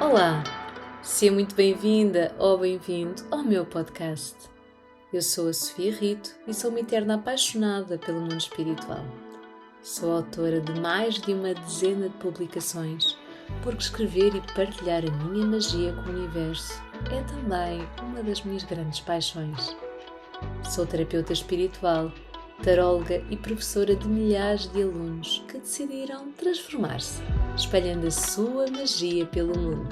Olá, seja muito bem-vinda ou bem-vindo ao meu podcast. Eu sou a Sofia Rito e sou uma eterna apaixonada pelo mundo espiritual. Sou autora de mais de uma dezena de publicações, porque escrever e partilhar a minha magia com o universo é também uma das minhas grandes paixões. Sou terapeuta espiritual, taróloga e professora de milhares de alunos que decidiram transformar-se, espalhando a sua magia pelo mundo.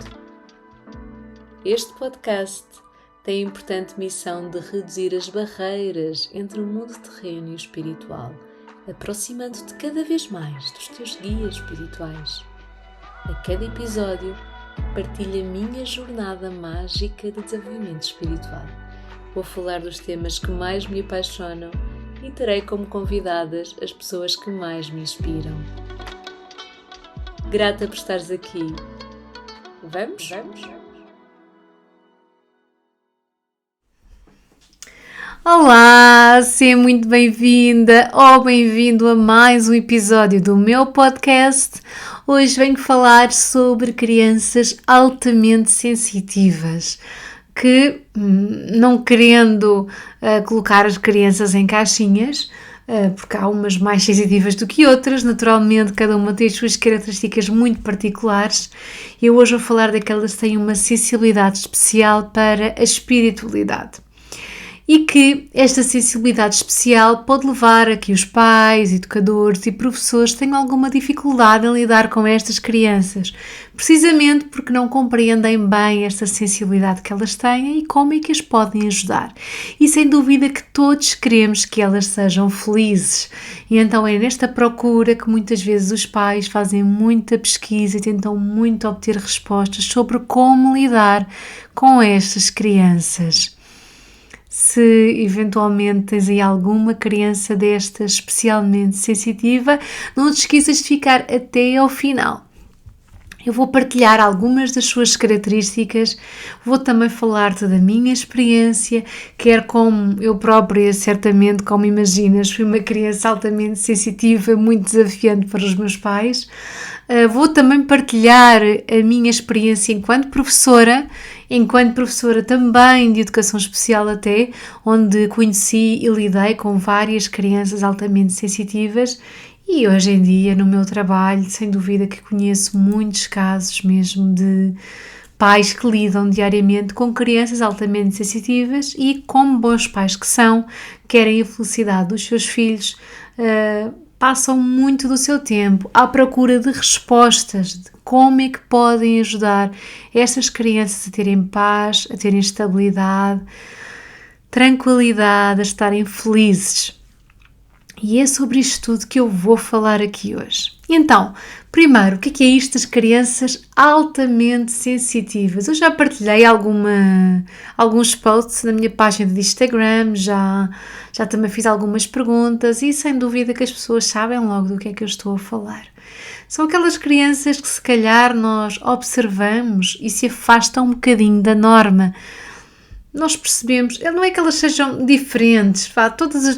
Este podcast tem a importante missão de reduzir as barreiras entre o mundo terreno e o espiritual, aproximando-te cada vez mais dos teus guias espirituais. A cada episódio, partilho a minha jornada mágica de desenvolvimento espiritual. Vou falar dos temas que mais me apaixonam e terei como convidadas as pessoas que mais me inspiram. Grata por estares aqui. Vamos? Olá, seja muito bem-vinda ou bem-vindo a mais um episódio do meu podcast. Hoje venho falar sobre crianças altamente sensitivas, que, não querendo colocar as crianças em caixinhas, porque há umas mais sensitivas do que outras, naturalmente cada uma tem as suas características muito particulares. Eu hoje vou falar daquelas que têm uma sensibilidade especial para a espiritualidade. E que esta sensibilidade especial pode levar a que os pais, educadores e professores tenham alguma dificuldade em lidar com estas crianças, precisamente porque não compreendem bem esta sensibilidade que elas têm e como é que as podem ajudar. E sem dúvida que todos queremos que elas sejam felizes. E então é nesta procura que muitas vezes os pais fazem muita pesquisa e tentam muito obter respostas sobre como lidar com estas crianças. Se eventualmente tens aí alguma criança destas especialmente sensitiva, não te esqueças de ficar até ao final. Eu vou partilhar algumas das suas características, vou também falar-te da minha experiência, quer como eu própria, certamente, como imaginas, fui uma criança altamente sensitiva, muito desafiante para os meus pais. Vou também partilhar a minha experiência enquanto professora também de educação especial até, onde conheci e lidei com várias crianças altamente sensitivas. E hoje em dia, no meu trabalho, sem dúvida que conheço muitos casos mesmo de pais que lidam diariamente com crianças altamente sensitivas e, como bons pais que são, querem a felicidade dos seus filhos, passam muito do seu tempo à procura de respostas, de como é que podem ajudar estas crianças a terem paz, a terem estabilidade, tranquilidade, a estarem felizes. E é sobre isto tudo que eu vou falar aqui hoje. Então, primeiro, o que é isto das crianças altamente sensitivas? Eu já partilhei alguns posts na minha página de Instagram, já também fiz algumas perguntas e sem dúvida que as pessoas sabem logo do que é que eu estou a falar. São aquelas crianças que se calhar nós observamos e se afastam um bocadinho da norma. Nós percebemos, não é que elas sejam diferentes,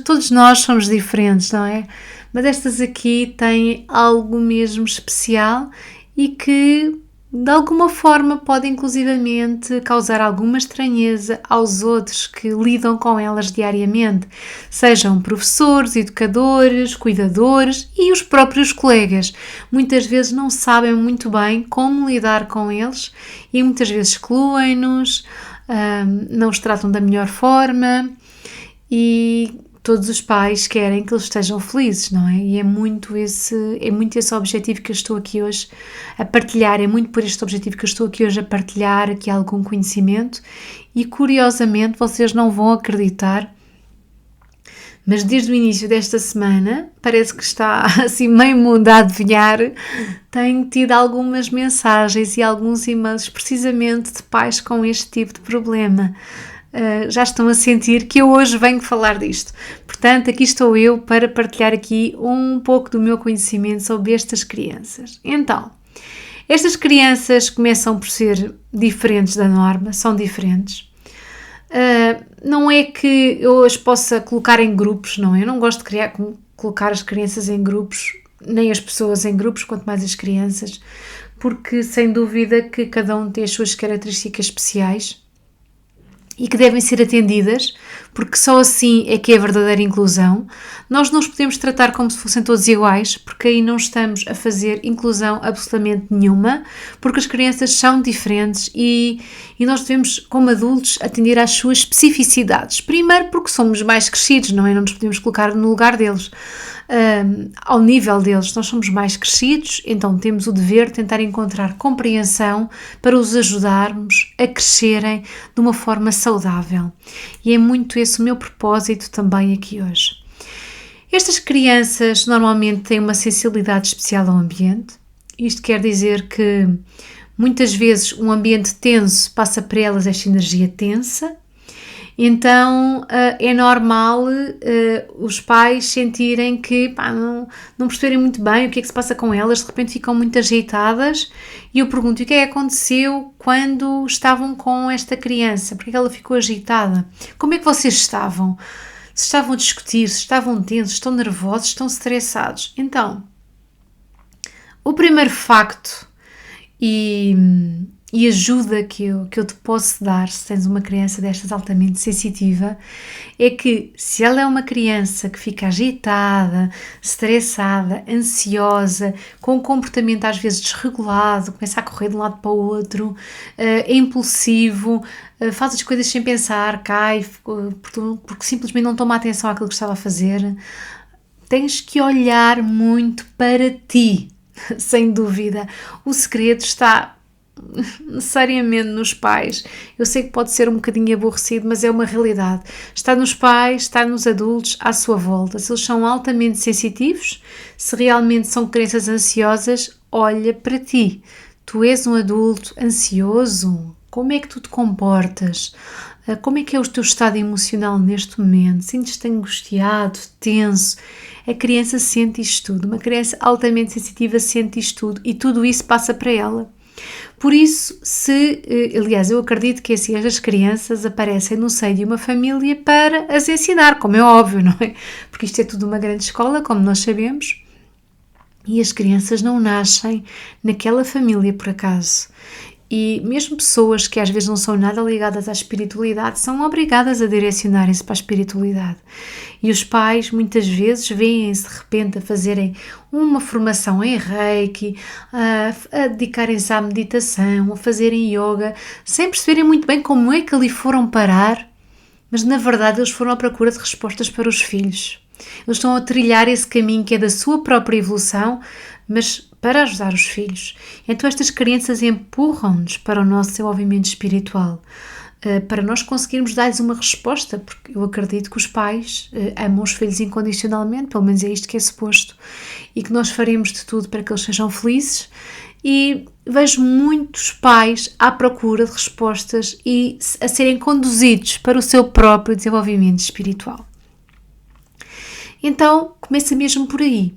todos nós somos diferentes, não é? Mas estas aqui têm algo mesmo especial e que de alguma forma pode inclusivamente causar alguma estranheza aos outros que lidam com elas diariamente, sejam professores, educadores, cuidadores e os próprios colegas. Muitas vezes não sabem muito bem como lidar com eles e muitas vezes excluem-nos, não os tratam da melhor forma e todos os pais querem que eles estejam felizes, não é? E é muito esse objetivo que eu estou aqui hoje a partilhar, é muito por este objetivo que eu estou aqui hoje a partilhar aqui algum conhecimento e curiosamente vocês não vão acreditar, mas desde o início desta semana, parece que está assim meio mundo a adivinhar, tenho tido algumas mensagens e alguns e-mails precisamente de pais com este tipo de problema. Já estão a sentir que eu hoje venho falar disto. Portanto, aqui estou eu para partilhar aqui um pouco do meu conhecimento sobre estas crianças. Então, estas crianças começam por ser diferentes da norma, são diferentes. Não é que eu as possa colocar em grupos, não. Eu não gosto de colocar as crianças em grupos nem as pessoas em grupos, quanto mais as crianças, porque sem dúvida que cada um tem as suas características especiais e que devem ser atendidas, porque só assim é que é a verdadeira inclusão. Nós não os podemos tratar como se fossem todos iguais, porque aí não estamos a fazer inclusão absolutamente nenhuma, porque as crianças são diferentes e nós devemos, como adultos, atender às suas especificidades. Primeiro porque somos mais crescidos, não é? Não nos podemos colocar no lugar deles, ao nível deles. Nós somos mais crescidos, então temos o dever de tentar encontrar compreensão para os ajudarmos a crescerem de uma forma saudável. E é muito esse o meu propósito também aqui hoje. Estas crianças normalmente têm uma sensibilidade especial ao ambiente. Isto quer dizer que muitas vezes um ambiente tenso passa para elas esta energia tensa. Então é normal os pais sentirem que não perceberem muito bem o que é que se passa com elas, de repente ficam muito ajeitadas e eu pergunto o que é que aconteceu quando estavam com esta criança, porque é que ela ficou agitada, como é que vocês estavam? Se estavam a discutir, se estavam tensos, estão nervosos, estão estressados. Então, o primeiro facto e ajuda que eu te posso dar, se tens uma criança destas altamente sensitiva, é que se ela é uma criança que fica agitada, estressada, ansiosa, com um comportamento às vezes desregulado, começa a correr de um lado para o outro, é impulsivo, faz as coisas sem pensar, cai, porque simplesmente não toma atenção àquilo que estava a fazer, tens que olhar muito para ti, sem dúvida. O segredo está necessariamente nos pais. Eu sei que pode ser um bocadinho aborrecido, mas é uma realidade. Está nos pais, está nos adultos à sua volta. Se eles são altamente sensitivos, se realmente são crianças ansiosas, olha para ti. Tu és um adulto ansioso? Como é que tu te comportas? Como é que é o teu estado emocional neste momento? Sentes-te angustiado, tenso? A criança sente isto tudo. Uma criança altamente sensitiva sente isto tudo e tudo isso passa para ela. Por isso, aliás, eu acredito que assim, estas crianças aparecem no seio de uma família para as ensinar, como é óbvio, não é? Porque isto é tudo uma grande escola, como nós sabemos, e as crianças não nascem naquela família por acaso. E mesmo pessoas que às vezes não são nada ligadas à espiritualidade são obrigadas a direcionarem-se para a espiritualidade. E os pais muitas vezes veem-se de repente a fazerem uma formação em Reiki, a dedicarem-se à meditação, a fazerem yoga, sem perceberem muito bem como é que ali foram parar, mas na verdade eles foram à procura de respostas para os filhos. Eles estão a trilhar esse caminho que é da sua própria evolução, mas para ajudar os filhos. Então estas crianças empurram-nos para o nosso desenvolvimento espiritual, para nós conseguirmos dar-lhes uma resposta, porque eu acredito que os pais amam os filhos incondicionalmente, pelo menos é isto que é suposto, e que nós faremos de tudo para que eles sejam felizes, e vejo muitos pais à procura de respostas e a serem conduzidos para o seu próprio desenvolvimento espiritual. Então, começa mesmo por aí.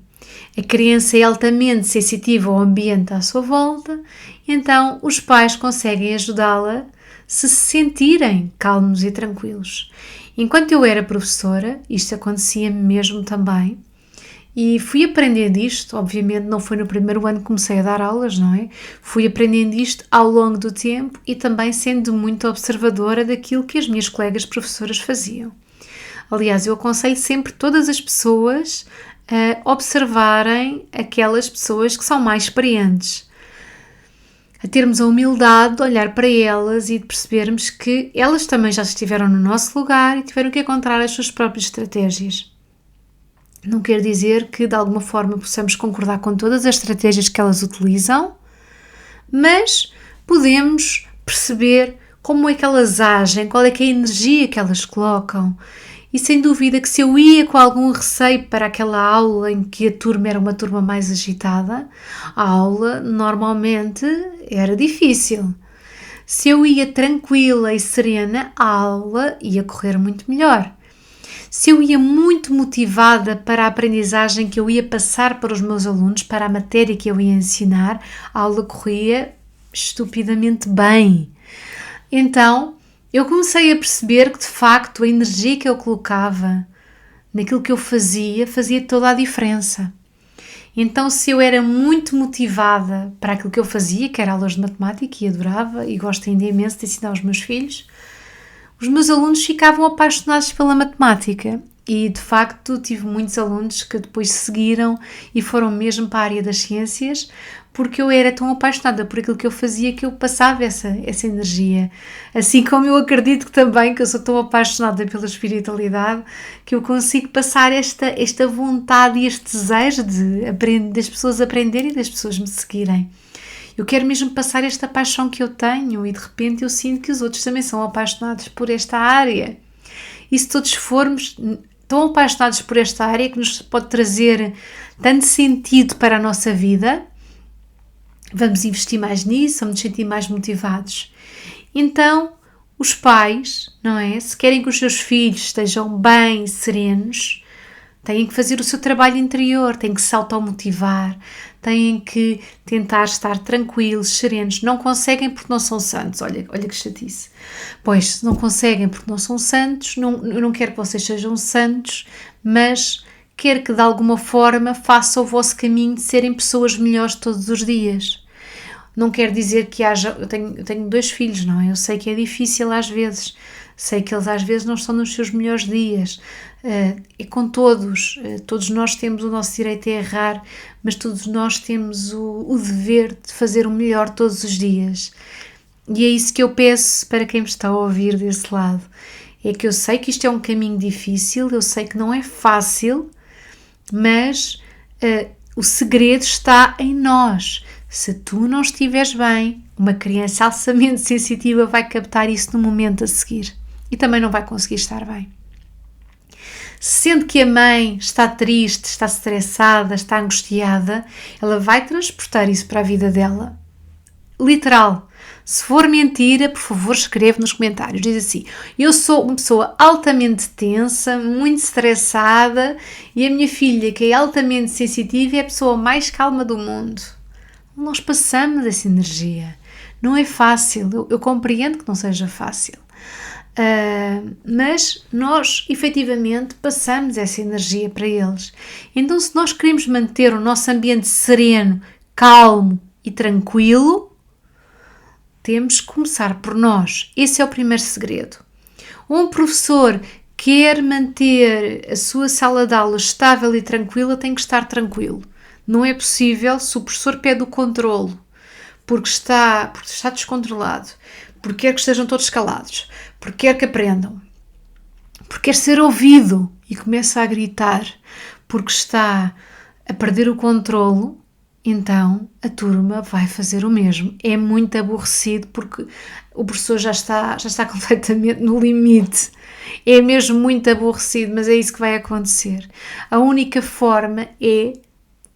A criança é altamente sensitiva ao ambiente à sua volta, então os pais conseguem ajudá-la se sentirem calmos e tranquilos. Enquanto eu era professora, isto acontecia mesmo também, e fui aprendendo isto, obviamente não foi no primeiro ano que comecei a dar aulas, não é? Fui aprendendo isto ao longo do tempo e também sendo muito observadora daquilo que as minhas colegas professoras faziam. Aliás, eu aconselho sempre todas as pessoas a observarem aquelas pessoas que são mais experientes, a termos a humildade de olhar para elas e de percebermos que elas também já estiveram no nosso lugar e tiveram que encontrar as suas próprias estratégias. Não quer dizer que de alguma forma possamos concordar com todas as estratégias que elas utilizam, mas podemos perceber como é que elas agem, qual é que é a energia que elas colocam. E sem dúvida que se eu ia com algum receio para aquela aula em que a turma era uma turma mais agitada, a aula normalmente era difícil. Se eu ia tranquila e serena, a aula ia correr muito melhor. Se eu ia muito motivada para a aprendizagem que eu ia passar para os meus alunos, para a matéria que eu ia ensinar, a aula corria estupidamente bem. Então, eu comecei a perceber que, de facto, a energia que eu colocava naquilo que eu fazia toda a diferença. Então, se eu era muito motivada para aquilo que eu fazia, que era aulas de matemática, e adorava, e gosto ainda imenso de ensinar aos meus filhos, os meus alunos ficavam apaixonados pela matemática. E, de facto, tive muitos alunos que depois seguiram e foram mesmo para a área das ciências, porque eu era tão apaixonada por aquilo que eu fazia que eu passava essa energia. Assim como eu acredito que também, que eu sou tão apaixonada pela espiritualidade, que eu consigo passar esta vontade e este desejo das pessoas aprenderem e das pessoas me seguirem. Eu quero mesmo passar esta paixão que eu tenho e de repente eu sinto que os outros também são apaixonados por esta área. E se todos formos tão apaixonados por esta área que nos pode trazer tanto sentido para a nossa vida, vamos investir mais nisso, vamos nos sentir mais motivados. Então, os pais, não é? Se querem que os seus filhos estejam bem, serenos, têm que fazer o seu trabalho interior, têm que se automotivar, têm que tentar estar tranquilos, serenos. Não conseguem porque não são santos. Olha que chatice. Pois, se não conseguem porque não são santos, eu não quero que vocês sejam santos, mas quero que de alguma forma façam o vosso caminho de serem pessoas melhores todos os dias. Não quer dizer que haja... Eu tenho 2 filhos, não é? Eu sei que é difícil às vezes. Sei que eles às vezes não estão nos seus melhores dias. É com todos. Todos nós temos o nosso direito a errar, mas todos nós temos o dever de fazer o melhor todos os dias. E é isso que eu peço para quem me está a ouvir desse lado. É que eu sei que isto é um caminho difícil, eu sei que não é fácil, mas o segredo está em nós. Se tu não estiveres bem, uma criança altamente sensitiva vai captar isso no momento a seguir e também não vai conseguir estar bem. Sendo que a mãe está triste, está estressada, está angustiada, ela vai transportar isso para a vida dela. Literal. Se for mentira, por favor, escreve nos comentários. Diz assim: eu sou uma pessoa altamente tensa, muito estressada, e a minha filha, que é altamente sensitiva, é a pessoa mais calma do mundo. Nós passamos essa energia. Não é fácil. Eu compreendo que não seja fácil. Mas nós, efetivamente, passamos essa energia para eles. Então, se nós queremos manter o nosso ambiente sereno, calmo e tranquilo, temos que começar por nós. Esse é o primeiro segredo. Um professor quer manter a sua sala de aula estável e tranquila, tem que estar tranquilo. Não é possível se o professor pede o controlo, porque está descontrolado, porque quer que estejam todos calados, porque quer que aprendam, porque quer ser ouvido e começa a gritar, porque está a perder o controlo, então a turma vai fazer o mesmo. É muito aborrecido porque o professor já está completamente no limite. É mesmo muito aborrecido, mas é isso que vai acontecer. A única forma é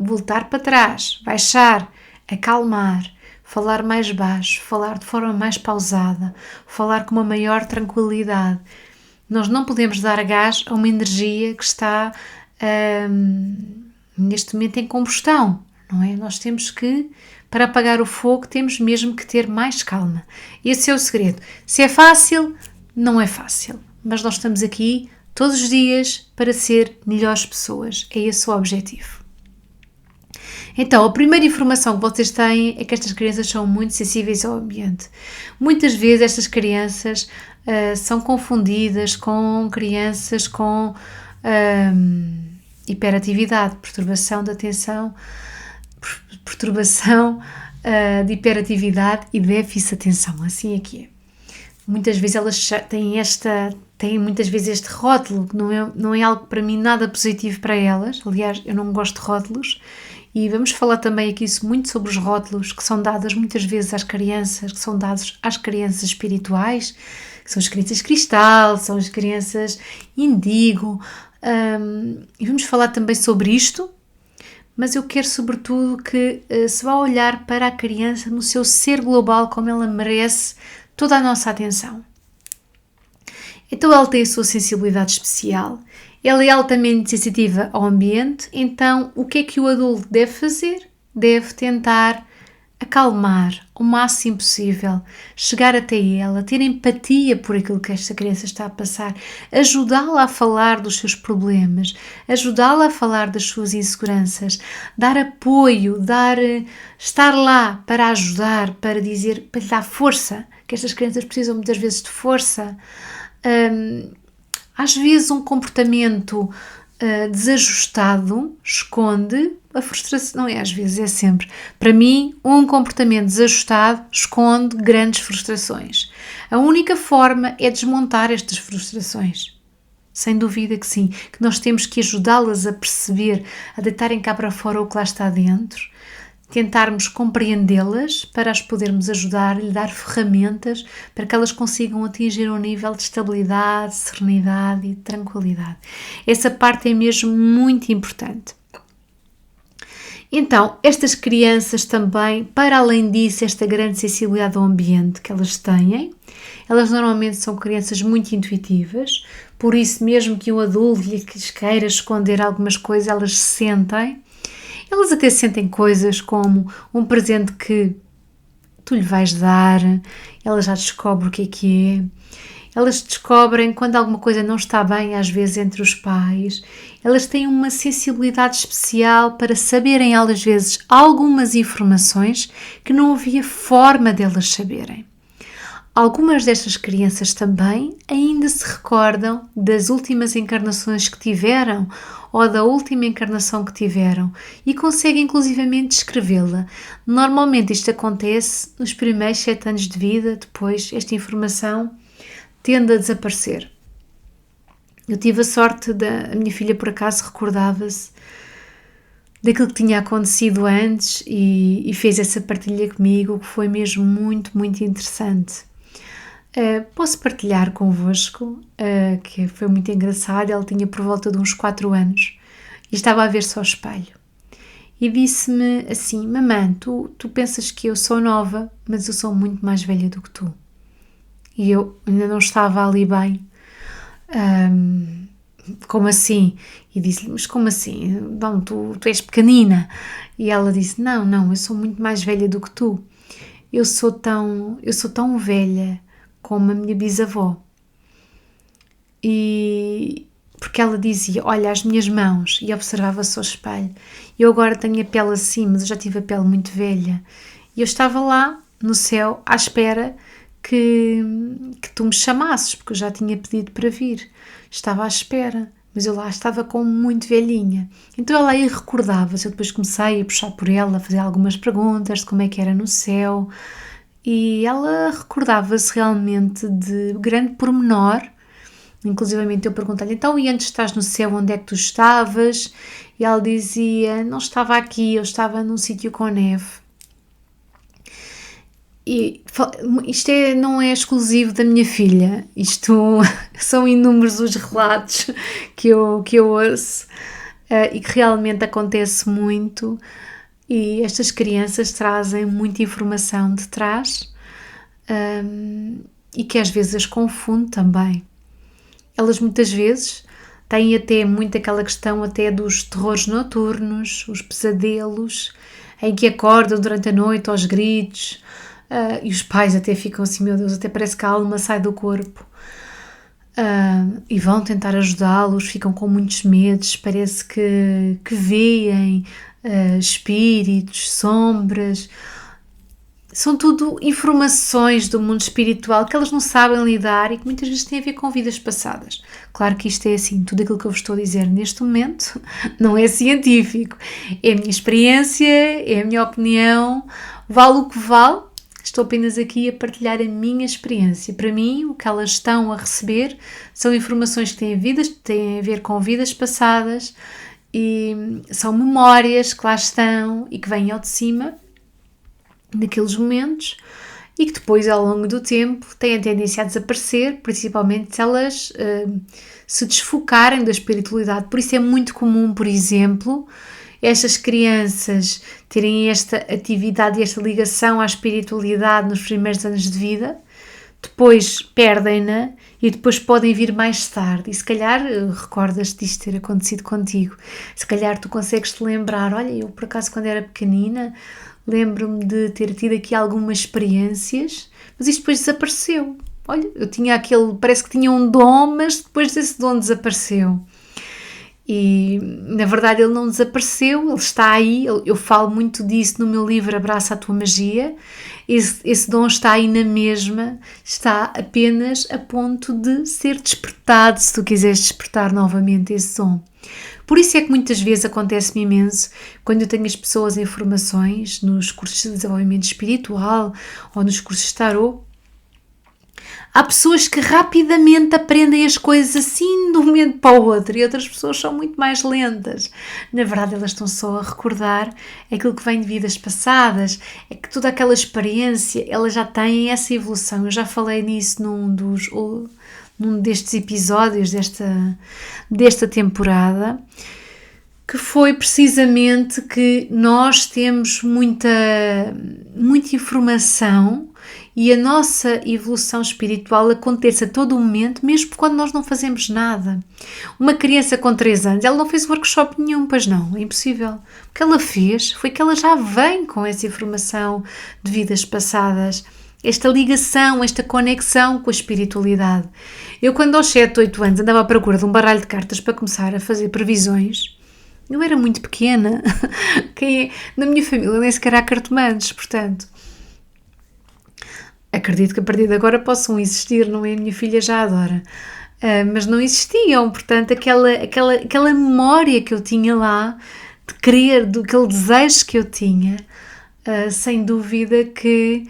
voltar para trás, baixar, acalmar, falar mais baixo, falar de forma mais pausada, falar com uma maior tranquilidade. Nós não podemos dar gás a uma energia que está neste momento em combustão, não é? Nós temos que, para apagar o fogo, temos mesmo que ter mais calma. Esse é o segredo. Se é fácil, não é fácil, mas nós estamos aqui todos os dias para ser melhores pessoas. É esse o objetivo. Então, a primeira informação que vocês têm é que estas crianças são muito sensíveis ao ambiente. Muitas vezes estas crianças são confundidas com crianças com hiperatividade, perturbação da atenção, perturbação de hiperatividade e déficit de atenção. Assim é que é. Muitas vezes elas têm muitas vezes este rótulo, que não é algo para mim nada positivo para elas. Aliás, eu não gosto de rótulos. E vamos falar também aqui muito sobre os rótulos que são dados muitas vezes às crianças, que são dados às crianças espirituais, que são as crianças cristal, são as crianças índigo. E vamos falar também sobre isto, mas eu quero sobretudo que se vá olhar para a criança no seu ser global, como ela merece toda a nossa atenção. Então ela tem a sua sensibilidade especial. Ela é altamente sensitiva ao ambiente, então o que é que o adulto deve fazer? Deve tentar acalmar o máximo possível, chegar até ela, ter empatia por aquilo que esta criança está a passar, ajudá-la a falar dos seus problemas, ajudá-la a falar das suas inseguranças, dar apoio, estar lá para ajudar, para dizer, para lhe dar força, que estas crianças precisam muitas vezes de força. Às vezes um comportamento desajustado esconde a frustração, não é às vezes, é sempre. Para mim, um comportamento desajustado esconde grandes frustrações. A única forma é desmontar estas frustrações. Sem dúvida que sim, que nós temos que ajudá-las a perceber, a deitarem cá para fora o que lá está dentro, tentarmos compreendê-las para as podermos ajudar, lhe dar ferramentas para que elas consigam atingir um nível de estabilidade, serenidade e tranquilidade. Essa parte é mesmo muito importante. Então, estas crianças também, para além disso, esta grande sensibilidade ao ambiente que elas têm, elas normalmente são crianças muito intuitivas, por isso mesmo que um adulto lhes queira esconder algumas coisas, elas sentem. Elas até sentem coisas como um presente que tu lhe vais dar, ela já descobre o que é. Elas descobrem quando alguma coisa não está bem, às vezes, entre os pais. Elas têm uma sensibilidade especial para saberem, às vezes, algumas informações que não havia forma delas saberem. Algumas destas crianças também ainda se recordam das últimas encarnações que tiveram ou da última encarnação que tiveram e conseguem inclusivamente descrevê-la. Normalmente isto acontece nos primeiros 7 anos de vida, depois esta informação tende a desaparecer. Eu tive a sorte a minha filha por acaso recordava-se daquilo que tinha acontecido antes e fez essa partilha comigo, que foi mesmo muito, muito interessante. Posso partilhar convosco, que foi muito engraçado. Ela tinha por volta de uns 4 anos e estava a ver-se ao espelho e disse-me assim: mamãe, tu pensas que eu sou nova, mas eu sou muito mais velha do que tu. E eu ainda não estava ali bem. Como assim? E disse-lhe: mas como assim? Não, tu és pequenina. E ela disse: não, eu sou muito mais velha do que tu. Eu sou tão velha como a minha bisavó. E porque ela dizia: olha as minhas mãos, e observava-se ao espelho. Eu agora tenho a pele assim, mas eu já tive a pele muito velha. E eu estava lá no céu à espera que tu me chamasses, porque eu já tinha pedido para vir. Estava à espera, mas eu lá estava como muito velhinha. Então ela aí recordava-se. Eu depois comecei a puxar por ela, a fazer algumas perguntas de como é que era no céu. E ela recordava-se realmente de grande pormenor. Inclusivamente eu perguntei-lhe: então, e antes de estás no céu, onde é que tu estavas? E ela dizia: não estava aqui, eu estava num sítio com neve. E isto não é exclusivo da minha filha, isto são inúmeros os relatos que eu ouço e que realmente acontece muito. E estas crianças trazem muita informação de trás e que às vezes as confunde também. Elas muitas vezes têm até muito aquela questão até dos terrores noturnos, os pesadelos, em que acordam durante a noite aos gritos e os pais até ficam assim: meu Deus, até parece que a alma sai do corpo. E vão tentar ajudá-los, ficam com muitos medos, parece que veem espíritos, sombras. São tudo informações do mundo espiritual que elas não sabem lidar e que muitas vezes têm a ver com vidas passadas. Claro que isto é assim, tudo aquilo que eu vos estou a dizer neste momento não é científico, é a minha experiência, é a minha opinião, vale o que vale. Estou apenas aqui a partilhar a minha experiência. Para mim, o que elas estão a receber são informações que têm a ver com vidas passadas e são memórias que lá estão e que vêm ao de cima naqueles momentos e que depois, ao longo do tempo, têm a tendência a desaparecer, principalmente se elas se desfocarem da espiritualidade. Por isso é muito comum, por exemplo, estas crianças terem esta atividade e esta ligação à espiritualidade nos primeiros anos de vida, depois perdem-na e depois podem vir mais tarde. E se calhar recordas-te disto ter acontecido contigo. Se calhar tu consegues-te lembrar: olha, eu por acaso quando era pequenina lembro-me de ter tido aqui algumas experiências, mas isto depois desapareceu. Olha, eu tinha parece que tinha um dom, mas depois desse dom desapareceu. E, na verdade, ele não desapareceu, ele está aí. Eu falo muito disso no meu livro Abraça a Tua Magia. Esse dom está aí na mesma, está apenas a ponto de ser despertado, se tu quiseres despertar novamente esse dom. Por isso é que muitas vezes acontece-me imenso, quando eu tenho as pessoas em formações, nos cursos de desenvolvimento espiritual ou nos cursos de tarot, há pessoas que rapidamente aprendem as coisas assim de um momento para o outro e outras pessoas são muito mais lentas. Na verdade, elas estão só a recordar aquilo que vem de vidas passadas, é que toda aquela experiência, elas já têm essa evolução. Eu já falei nisso num destes episódios desta temporada, que foi precisamente que nós temos muita informação e a nossa evolução espiritual acontece a todo momento, mesmo quando nós não fazemos nada. Uma criança com 3 anos, ela não fez workshop nenhum, pois não, é impossível. O que ela fez foi que ela já vem com essa informação de vidas passadas, esta ligação, esta conexão com a espiritualidade. Eu, quando aos 7, 8 anos andava à procura de um baralho de cartas para começar a fazer previsões, eu era muito pequena. Na minha família nem sequer há cartomantes, portanto, acredito que a partir de agora possam existir, não é? A minha filha já adora. Mas não existiam, portanto, aquela memória que eu tinha lá, de querer, aquele desejo que eu tinha, sem dúvida que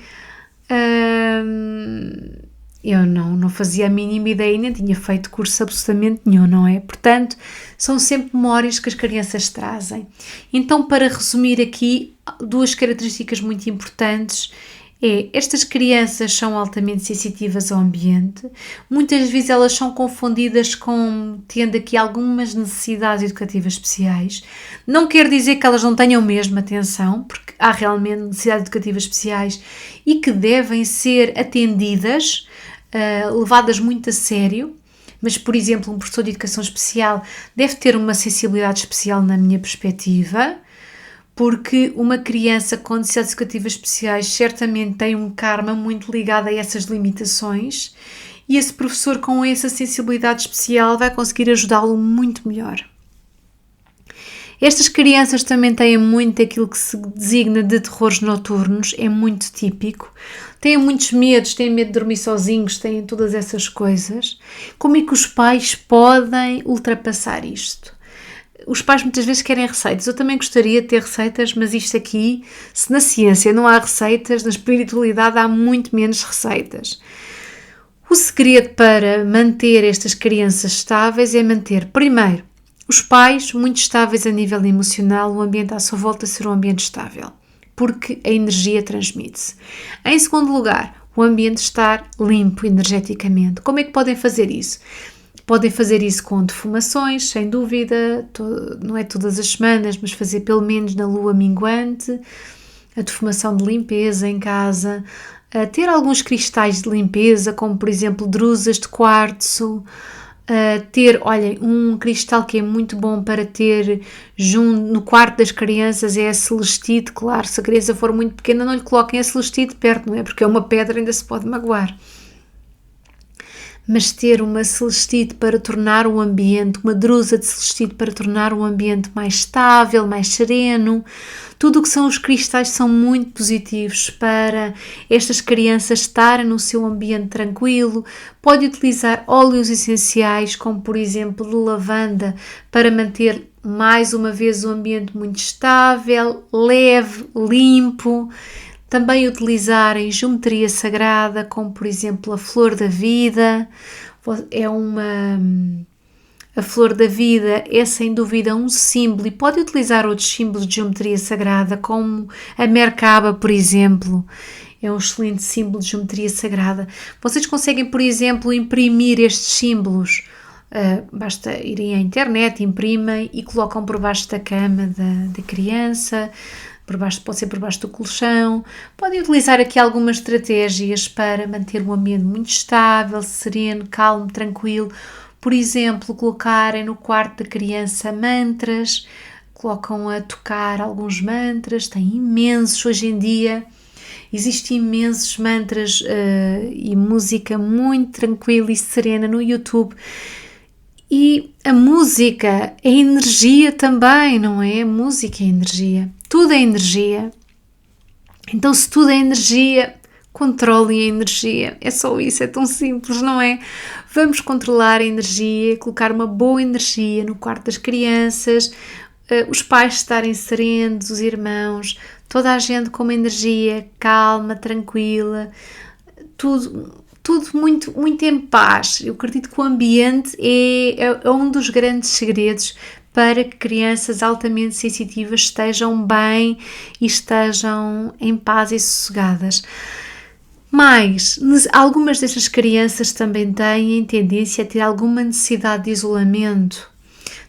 eu não fazia a mínima ideia, nem tinha feito curso absolutamente nenhum, não é? Portanto, são sempre memórias que as crianças trazem. Então, para resumir aqui, 2 características muito importantes estas crianças são altamente sensitivas ao ambiente, muitas vezes elas são confundidas tendo aqui algumas necessidades educativas especiais. Não quer dizer que elas não tenham mesmo atenção, porque há realmente necessidades educativas especiais e que devem ser atendidas, levadas muito a sério. Mas, por exemplo, um professor de educação especial deve ter uma sensibilidade especial na minha perspectiva, porque uma criança com necessidades educativas especiais certamente tem um karma muito ligado a essas limitações e esse professor com essa sensibilidade especial vai conseguir ajudá-lo muito melhor. Estas crianças também têm muito aquilo que se designa de terrores noturnos, é muito típico. Têm muitos medos, têm medo de dormir sozinhos, têm todas essas coisas. Como é que os pais podem ultrapassar isto? Os pais muitas vezes querem receitas. Eu também gostaria de ter receitas, mas isto aqui, se na ciência não há receitas, na espiritualidade há muito menos receitas. O segredo para manter estas crianças estáveis é manter, primeiro, os pais muito estáveis a nível emocional, o ambiente à sua volta ser um ambiente estável, porque a energia transmite-se. Em segundo lugar, o ambiente estar limpo energeticamente. Como é que podem fazer isso? Podem fazer isso com defumações, sem dúvida, não é todas as semanas, mas fazer pelo menos na lua minguante, a defumação de limpeza em casa, ter alguns cristais de limpeza, como por exemplo drusas de quartzo, olhem, um cristal que é muito bom para ter no quarto das crianças é a celestite. Claro, se a criança for muito pequena não lhe coloquem a celestite perto, não é? Porque é uma pedra, ainda se pode magoar. Mas ter uma celestite para tornar o ambiente, uma drusa de celestite para tornar o ambiente mais estável, mais sereno, tudo o que são os cristais são muito positivos para estas crianças estarem no seu ambiente tranquilo. Pode utilizar óleos essenciais, como por exemplo de lavanda, para manter mais uma vez o ambiente muito estável, leve, limpo. Também utilizarem geometria sagrada, como por exemplo a flor da vida. A flor da vida é sem dúvida um símbolo e pode utilizar outros símbolos de geometria sagrada, como a Merkaba, por exemplo. É um excelente símbolo de geometria sagrada. Vocês conseguem, por exemplo, imprimir estes símbolos. Basta irem à internet, imprimem e colocam por baixo da cama da criança. Pode ser por baixo do colchão. Podem utilizar aqui algumas estratégias para manter o ambiente muito estável, sereno, calmo, tranquilo. Por exemplo, colocarem no quarto da criança mantras, colocam a tocar alguns mantras, tem imensos hoje em dia. Existem imensos mantras e música muito tranquila e serena no YouTube. E a música é energia também, não é? A música é energia. Tudo é energia. Então, se tudo é energia, controlem a energia. É só isso, é tão simples, não é? Vamos controlar a energia, colocar uma boa energia no quarto das crianças, os pais estarem serenos, os irmãos, toda a gente com uma energia calma, tranquila, tudo muito, muito em paz. Eu acredito que o ambiente é um dos grandes segredos para que crianças altamente sensitivas estejam bem e estejam em paz e sossegadas. Mas algumas destas crianças também têm tendência a ter alguma necessidade de isolamento,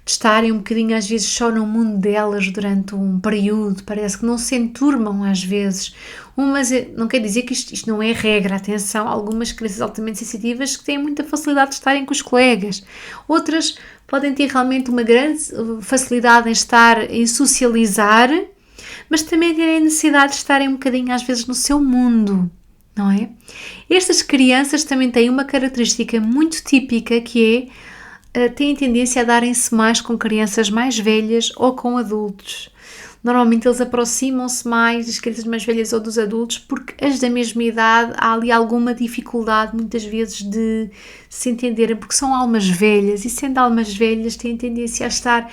de estarem um bocadinho às vezes só no mundo delas durante um período, parece que não se enturmam às vezes. Mas não quer dizer que isto não é regra, atenção, algumas crianças altamente sensitivas que têm muita facilidade de estarem com os colegas, outras podem ter realmente uma grande facilidade em socializar, mas também terem necessidade de estarem um bocadinho às vezes no seu mundo, não é? Estas crianças também têm uma característica muito típica que é têm tendência a darem-se mais com crianças mais velhas ou com adultos. Normalmente eles aproximam-se mais das crianças mais velhas ou dos adultos porque as da mesma idade há ali alguma dificuldade muitas vezes de se entenderem, porque são almas velhas e sendo almas velhas têm tendência a estar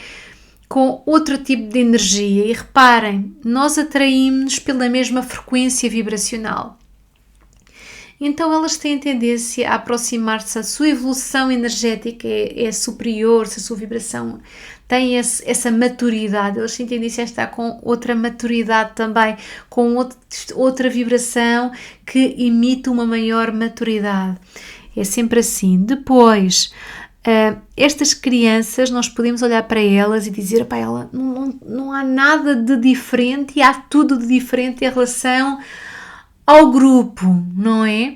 com outro tipo de energia. E reparem, nós atraímos-nos pela mesma frequência vibracional. Então elas têm tendência a aproximar-se, a sua evolução energética é superior, se a sua vibração tem essa maturidade, elas têm tendência a estar com outra maturidade também, com outra vibração que imita uma maior maturidade. É sempre assim. Depois, estas crianças, nós podemos olhar para elas e dizer, pá, não há nada de diferente e há tudo de diferente em relação ao grupo, não é?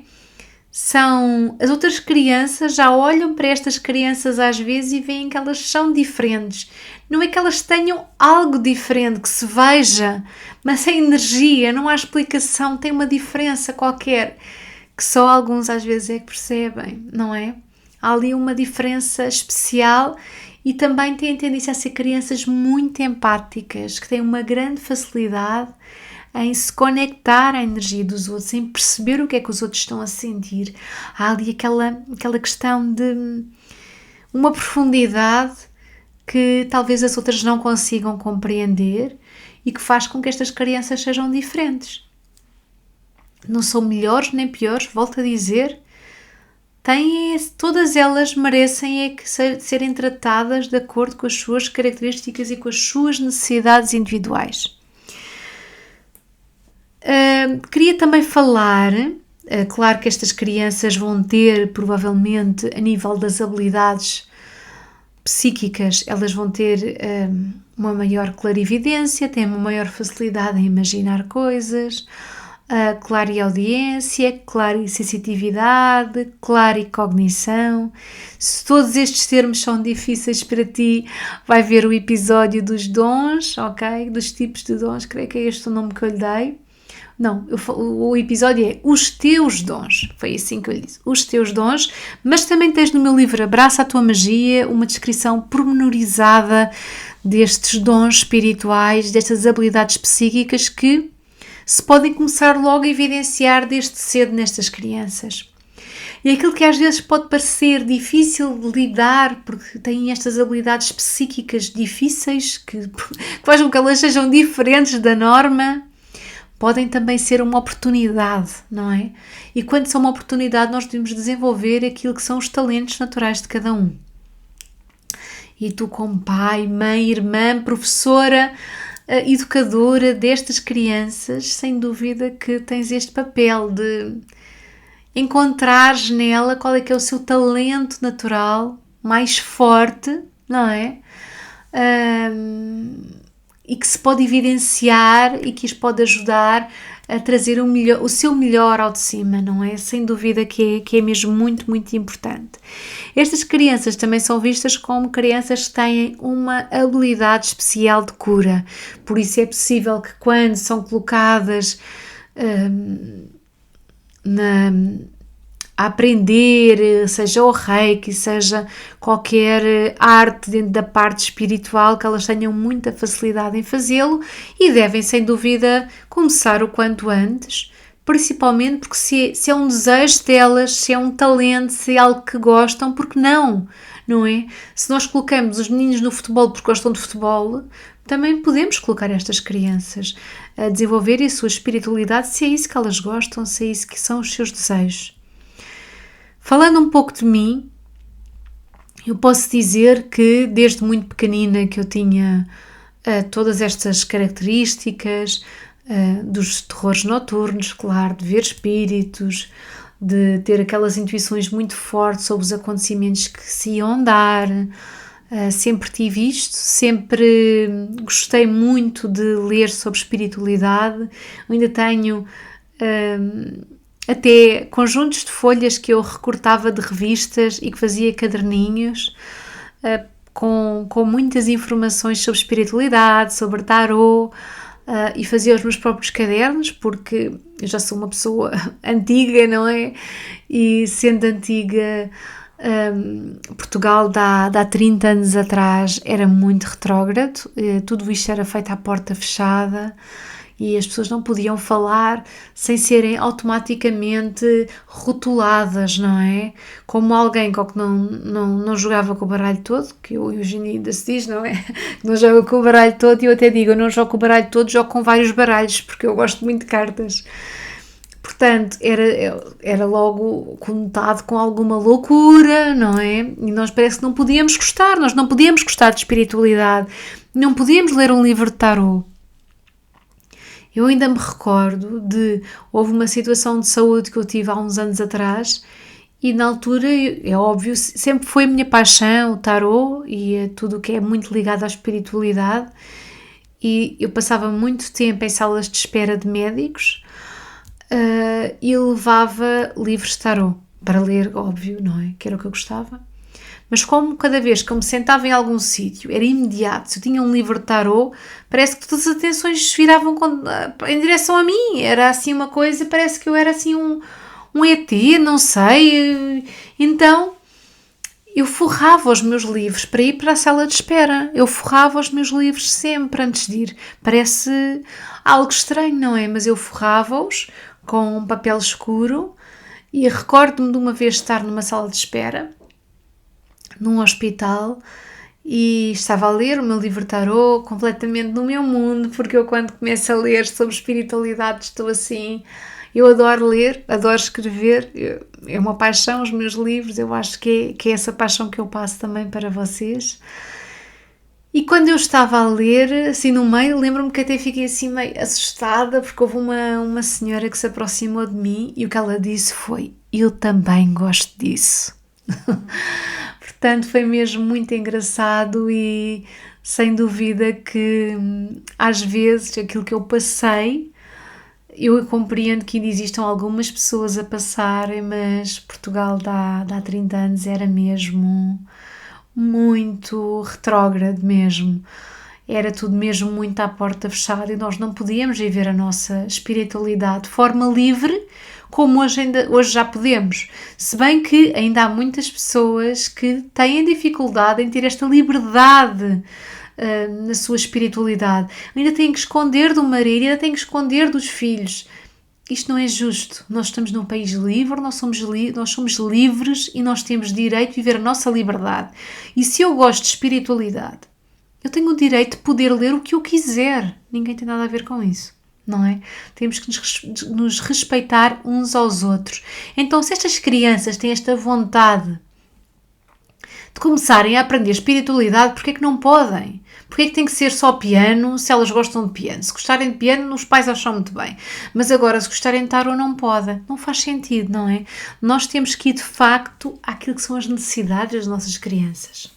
As outras crianças já olham para estas crianças às vezes e veem que elas são diferentes. Não é que elas tenham algo diferente, que se veja, mas a energia, não há explicação, tem uma diferença qualquer, que só alguns às vezes é que percebem, não é? Há ali uma diferença especial e também têm tendência a ser crianças muito empáticas, que têm uma grande facilidade em se conectar à energia dos outros, em perceber o que é que os outros estão a sentir. Há ali aquela questão de uma profundidade que talvez as outras não consigam compreender e que faz com que estas crianças sejam diferentes. Não são melhores nem piores, volto a dizer, todas elas merecem serem tratadas de acordo com as suas características e com as suas necessidades individuais. Queria também falar, claro que estas crianças vão ter, provavelmente, a nível das habilidades psíquicas, elas vão ter uma maior clarividência, têm uma maior facilidade em imaginar coisas, clareaudiência, clarissensitividade, claricognição. Se todos estes termos são difíceis para ti, vai ver o episódio dos dons, ok? Dos tipos de dons, creio que é este o nome que eu lhe dei. Não, o episódio é Os Teus Dons, foi assim que eu lhe disse, Os Teus Dons, mas também tens no meu livro Abraça a Tua Magia uma descrição pormenorizada destes dons espirituais, destas habilidades psíquicas que se podem começar logo a evidenciar desde cedo nestas crianças. E aquilo que às vezes pode parecer difícil de lidar, porque têm estas habilidades psíquicas difíceis, que fazem com que elas sejam diferentes da norma, podem também ser uma oportunidade, não é? E quando são uma oportunidade, nós devemos desenvolver aquilo que são os talentos naturais de cada um. E tu, como pai, mãe, irmã, professora, educadora destas crianças, sem dúvida que tens este papel de encontrares nela qual é que é o seu talento natural mais forte, não é? E que se pode evidenciar e que os pode ajudar a trazer o seu melhor ao de cima, não é? Sem dúvida que é mesmo muito, muito importante. Estas crianças também são vistas como crianças que têm uma habilidade especial de cura, por isso é possível que quando são colocadas a aprender, seja o reiki, seja qualquer arte dentro da parte espiritual, que elas tenham muita facilidade em fazê-lo e devem, sem dúvida, começar o quanto antes, principalmente porque se é um desejo delas, se é um talento, se é algo que gostam, porque não é? Se nós colocamos os meninos no futebol porque gostam de futebol, também podemos colocar estas crianças a desenvolverem a sua espiritualidade, se é isso que elas gostam, se é isso que são os seus desejos. Falando um pouco de mim, eu posso dizer que desde muito pequenina que eu tinha todas estas características dos terrores noturnos, claro, de ver espíritos, de ter aquelas intuições muito fortes sobre os acontecimentos que se iam dar. Sempre tive isto, sempre gostei muito de ler sobre espiritualidade. Eu ainda tenho até conjuntos de folhas que eu recortava de revistas e que fazia caderninhos com muitas informações sobre espiritualidade, sobre tarô, e fazia os meus próprios cadernos, porque eu já sou uma pessoa antiga, não é? E sendo antiga, Portugal há 30 anos atrás era muito retrógrado, tudo isto era feito à porta fechada e as pessoas não podiam falar sem serem automaticamente rotuladas, não é? Como alguém que não jogava com o baralho todo, que hoje em dia ainda se diz, não é? Não joga com o baralho todo, e eu até digo, eu não jogo com o baralho todo, jogo com vários baralhos, porque eu gosto muito de cartas. Portanto, era logo conotado com alguma loucura, não é? E nós parece que não podíamos gostar, nós não podíamos gostar de espiritualidade, não podíamos ler um livro de tarô. Eu ainda me recordo houve uma situação de saúde que eu tive há uns anos atrás e na altura, é óbvio, sempre foi a minha paixão, o tarô e tudo o que é muito ligado à espiritualidade, e eu passava muito tempo em salas de espera de médicos, e levava livros de tarô para ler, óbvio, não é? Que era o que eu gostava. Mas como cada vez que eu me sentava em algum sítio, era imediato, se eu tinha um livro de tarô, parece que todas as atenções se viravam em direção a mim. Era assim uma coisa, parece que eu era assim um ET, não sei. Então, eu forrava os meus livros para ir para a sala de espera. Eu forrava os meus livros sempre antes de ir. Parece algo estranho, não é? Mas eu forrava-os com um papel escuro e recordo-me de uma vez estar numa sala de espera num hospital e estava a ler o meu livro de tarô completamente no meu mundo, porque eu quando começo a ler sobre espiritualidade estou assim, eu adoro ler, adoro escrever, é uma paixão os meus livros, eu acho que é essa paixão que eu passo também para vocês. E quando eu estava a ler, assim no meio, lembro-me que até fiquei assim meio assustada, porque houve uma senhora que se aproximou de mim e o que ela disse foi: eu também gosto disso. Portanto, foi mesmo muito engraçado e sem dúvida que às vezes aquilo que eu passei, eu compreendo que ainda existam algumas pessoas a passarem, mas Portugal há 30 anos era mesmo muito retrógrado mesmo. Era tudo mesmo muito à porta fechada e nós não podíamos viver a nossa espiritualidade de forma livre como hoje já podemos. Se bem que ainda há muitas pessoas que têm dificuldade em ter esta liberdade na sua espiritualidade. Ainda têm que esconder do marido, ainda têm que esconder dos filhos. Isto não é justo. Nós estamos num país livre, nós somos livres e nós temos direito de viver a nossa liberdade. E se eu gosto de espiritualidade, eu tenho o direito de poder ler o que eu quiser. Ninguém tem nada a ver com isso, não é? Temos que nos respeitar uns aos outros. Então, se estas crianças têm esta vontade de começarem a aprender espiritualidade, porquê é que não podem? Porquê é que tem que ser só piano se elas gostam de piano? Se gostarem de piano, os pais acham muito bem. Mas agora, se gostarem de tarô, não podem. Não faz sentido, não é? Nós temos que ir, de facto, àquilo que são as necessidades das nossas crianças.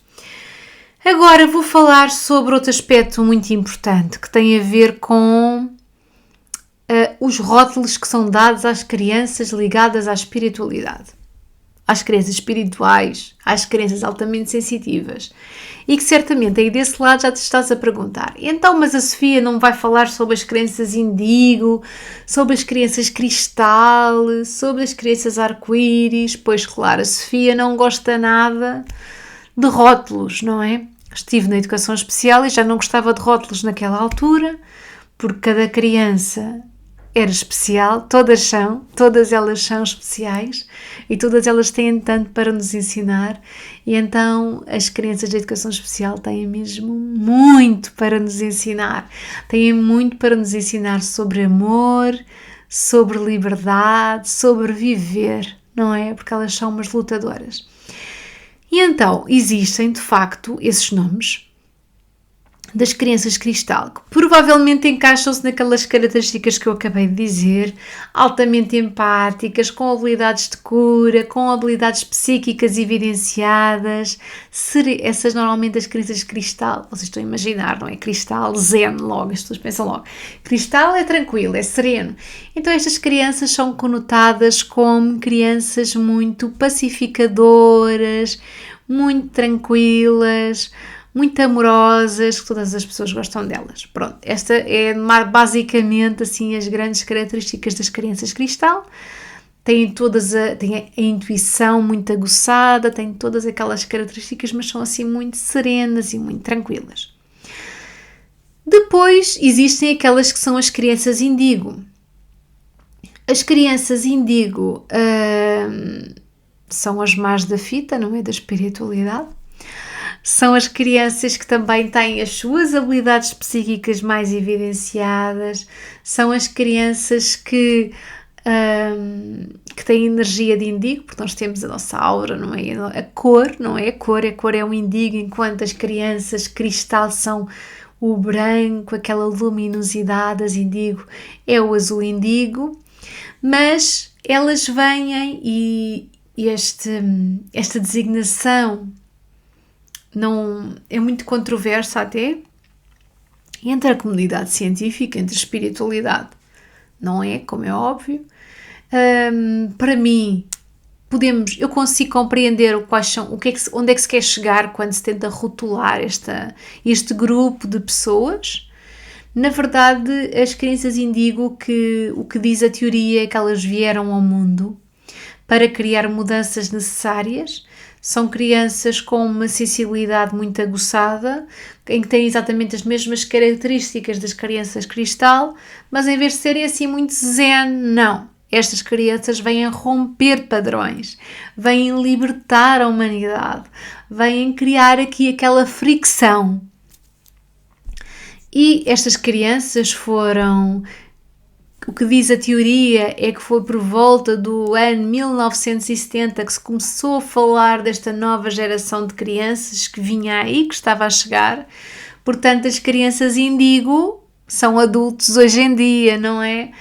Agora vou falar sobre outro aspecto muito importante, que tem a ver com os rótulos que são dados às crianças ligadas à espiritualidade, às crenças espirituais, às crenças altamente sensitivas. E que certamente aí desse lado já te estás a perguntar, então, mas a Sofia não vai falar sobre as crenças índigo, sobre as crenças cristal, sobre as crenças arco-íris? Pois claro, a Sofia não gosta nada de rótulos, não é? Estive na educação especial e já não gostava de rótulos naquela altura, porque cada criança era especial, todas elas são especiais e todas elas têm tanto para nos ensinar, e então as crianças de educação especial têm mesmo muito para nos ensinar, têm muito para nos ensinar sobre amor, sobre liberdade, sobre viver, não é? Porque elas são umas lutadoras. E então existem de facto esses nomes das crianças cristal, que provavelmente encaixam-se naquelas características que eu acabei de dizer, altamente empáticas, com habilidades de cura, com habilidades psíquicas evidenciadas. Essas normalmente as crianças cristal, vocês estão a imaginar, não é? Cristal, zen, logo, as pessoas pensam logo. Cristal é tranquilo, é sereno. Então estas crianças são conotadas como crianças muito pacificadoras, muito tranquilas, muito amorosas, que todas as pessoas gostam delas. Pronto, esta é basicamente assim as grandes características das crianças cristal. Têm a intuição muito aguçada, têm todas aquelas características, mas são assim muito serenas e muito tranquilas. Depois existem aquelas que são as crianças índigo. As crianças índigo são as más da fita, não é? Da espiritualidade. São as crianças que também têm as suas habilidades psíquicas mais evidenciadas, são as crianças que têm energia de índigo, porque nós temos a nossa aura, não é? A cor, não é? A cor é um índigo, enquanto as crianças cristal são o branco, aquela luminosidade, as índigo é o azul índigo, mas elas vêm e esta designação não é muito controversa até entre a comunidade científica, entre a espiritualidade, não é? Como é óbvio. Para mim, eu consigo compreender onde é que se quer chegar quando se tenta rotular este grupo de pessoas. Na verdade, as crianças índigo, o que diz a teoria é que elas vieram ao mundo para criar mudanças necessárias. São crianças com uma sensibilidade muito aguçada, em que têm exatamente as mesmas características das crianças cristal, mas em vez de serem assim muito zen, não. Estas crianças vêm romper padrões, vêm libertar a humanidade, vêm criar aqui aquela fricção. E estas crianças foram... O que diz a teoria é que foi por volta do ano 1970 que se começou a falar desta nova geração de crianças que vinha aí, que estava a chegar. Portanto, as crianças índigo são adultos hoje em dia, não é?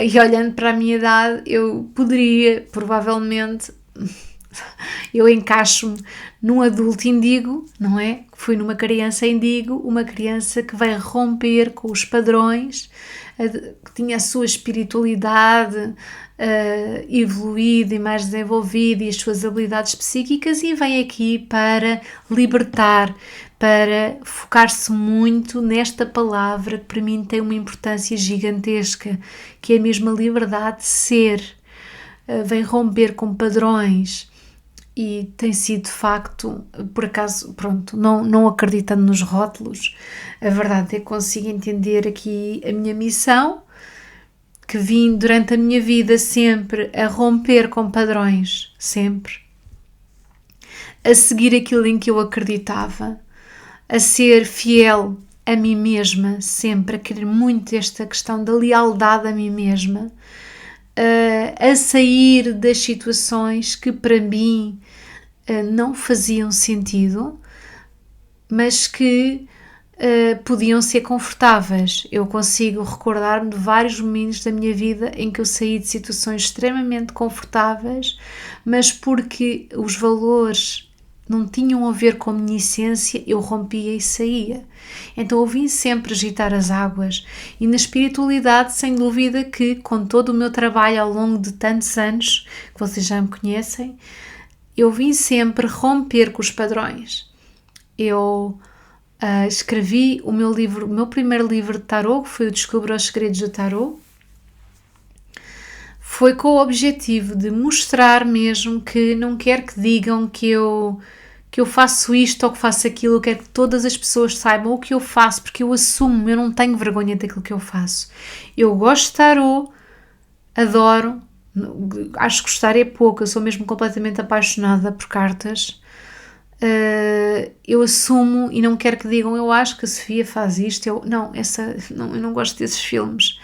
E olhando para a minha idade, eu poderia, provavelmente, eu encaixo-me num adulto índigo, não é? Fui numa criança índigo, uma criança que vai romper com os padrões, que tinha a sua espiritualidade evoluída e mais desenvolvida e as suas habilidades psíquicas, e vem aqui para libertar, para focar-se muito nesta palavra que para mim tem uma importância gigantesca, que é mesmo a liberdade de ser. Vem romper com padrões. E tem sido de facto, por acaso, pronto, não acreditando nos rótulos, a verdade é que consigo entender aqui a minha missão, que vim durante a minha vida sempre a romper com padrões, sempre, a seguir aquilo em que eu acreditava, a ser fiel a mim mesma, sempre, a querer muito esta questão da lealdade a mim mesma, a sair das situações que para mim não faziam sentido, mas que podiam ser confortáveis. Eu consigo recordar-me de vários momentos da minha vida em que eu saí de situações extremamente confortáveis, mas porque os valores não tinham a ver com a minha essência, eu rompia e saía. Então eu vim sempre agitar as águas. E na espiritualidade, sem dúvida que, com todo o meu trabalho ao longo de tantos anos, que vocês já me conhecem, eu vim sempre romper com os padrões. Eu escrevi o meu primeiro livro de tarot, que foi o Descubra os Segredos do Tarot. Foi com o objetivo de mostrar mesmo que não quero que digam que eu faço isto ou que faço aquilo, eu quero que todas as pessoas saibam o que eu faço, porque eu assumo, eu não tenho vergonha daquilo que eu faço. Eu gosto de tarot, adoro, acho que gostar é pouco, eu sou mesmo completamente apaixonada por cartas. Eu assumo e não quero que digam, eu acho que a Sofia faz isto, eu não gosto desses filmes,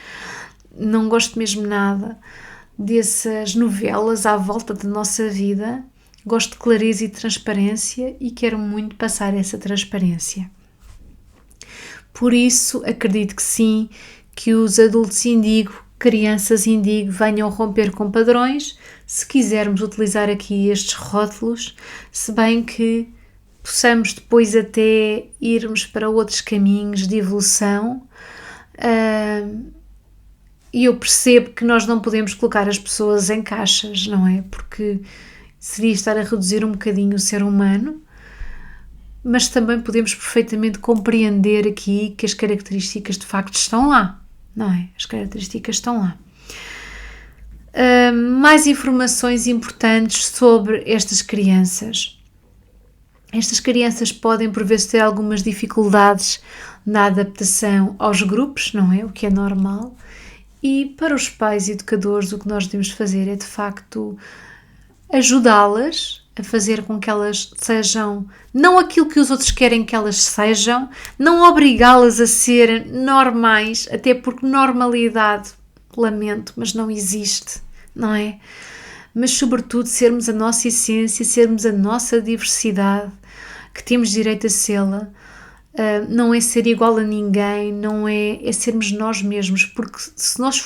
não gosto mesmo nada dessas novelas à volta da nossa vida. Gosto de clareza e transparência e quero muito passar essa transparência. Por isso, acredito que sim, que os adultos indigo, crianças indigo, venham romper com padrões, se quisermos utilizar aqui estes rótulos, se bem que possamos depois até irmos para outros caminhos de evolução. E eu percebo que nós não podemos colocar as pessoas em caixas, não é? Porque seria estar a reduzir um bocadinho o ser humano, mas também podemos perfeitamente compreender aqui que as características de facto estão lá, não é? As características estão lá. Mais informações importantes sobre estas crianças. Estas crianças podem, por vezes, ter algumas dificuldades na adaptação aos grupos, não é? O que é normal. E para os pais educadores, o que nós devemos fazer é, de facto, ajudá-las a fazer com que elas sejam não aquilo que os outros querem que elas sejam, não obrigá-las a ser normais, até porque normalidade, lamento, mas não existe, não é? Mas sobretudo sermos a nossa essência, sermos a nossa diversidade, que temos direito a sê-la. Não é ser igual a ninguém, não é sermos nós mesmos, porque se nós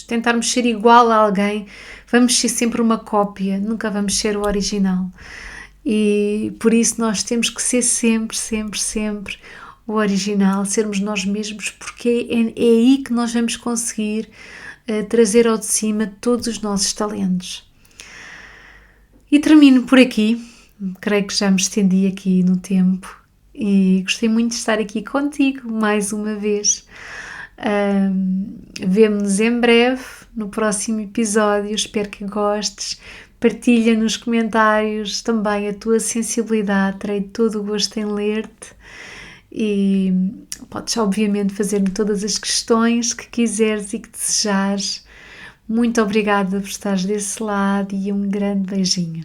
tentarmos ser igual a alguém, vamos ser sempre uma cópia, nunca vamos ser o original. E por isso nós temos que ser sempre o original, sermos nós mesmos, porque é aí que nós vamos conseguir trazer ao de cima todos os nossos talentos. E termino por aqui, creio que já me estendi aqui no tempo. E gostei muito de estar aqui contigo mais uma vez. Vemo-nos em breve no próximo episódio. Espero que gostes. Partilha nos comentários também a tua sensibilidade. Terei todo o gosto em ler-te. E podes obviamente fazer-me todas as questões que quiseres e que desejares. Muito obrigada por estares desse lado e um grande beijinho.